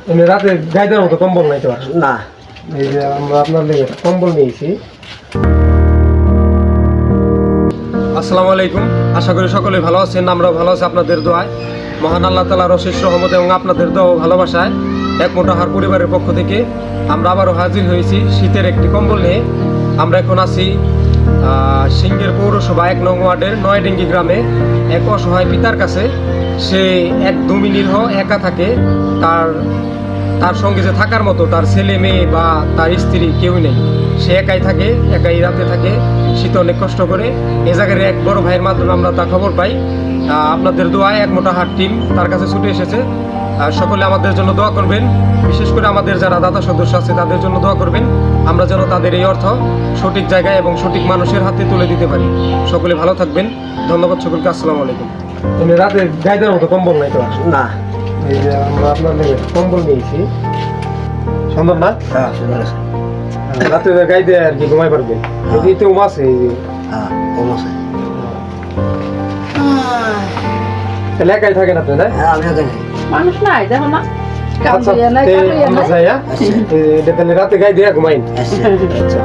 এমনি রাতে গায়ে দেওয়ার মতো কম্বল নাই তো আর? না। এই যে আমরা আপনার লেগে কম্বল নিয়েছি। আসসালামু আলাইকুম, আশা করি সকলে ভালো আছেন। আমরাও ভালো আছি আপনাদের দোয়ায়। মহান আল্লাহ তাআলার অশেষ রহমত এবং আপনাদের দোয়া ও ভালোবাসায় এক মোটাহার পরিবারের পক্ষ থেকে আমরা আবারও হাজির হয়েছি শীতের একটি কম্বল নিয়ে। আমরা এখন আছি সিংহের পৌরসভা 1 নং ওয়ার্ডের নয়ডেঙ্গি গ্রামে এক অসহায় পিতার কাছে। সে একদমই নিরীহ, একা থাকে। তার সঙ্গে যে থাকার মতো তার ছেলে মেয়ে বা তার স্ত্রী কেউই নেই। সে একাই থাকে, একাই রাতে থাকে, শীতে অনেক কষ্ট করে। এ জায়গার এক বড় ভাইয়ের মাধ্যমে আমরা তা খবর পাই। আপনাদের দোয়ায় এক মোটাহার টিম তার কাছে ছুটে এসেছে। সকলে আমাদের জন্য দোয়া করবেন, বিশেষ করে আমাদের যারা দাতা সদস্য আছে তাদের জন্য দোয়া করবেন, আমরা যেন তাদের এই অর্থ সঠিক জায়গায় এবং সঠিক মানুষের হাতে তুলে দিতে পারি। সকলে ভালো থাকবেন, ধন্যবাদ সকলকে। আসসালামু আলাইকুম। এমনি রাতে গায়ে দেওয়ার মতো কম্বল নাই তো আর? না। এই যে আমরা আপনার লেগে কম্বল নিয়েছি। সুন্দর না? হ্যাঁ, সুন্দর আছে। রাতে গায়ে দিয়ে আর কি ঘুমাই পারবেন। এদিকে উম আছে, এই যে হ্যাঁ, কম আছে। তাহলে একাই থাকেন আপনি, না? হ্যাঁ, আমি জানি। মানুষ নাই দেখো না আচ্ছা, কামড়িয়া নাই তে কামড়িয়া আমরা নাই যাই, হ্যাঁ? এটা তাহলে রাতে গায়ে দিয়ে ঘুমাইন। আচ্ছা। আচ্ছা।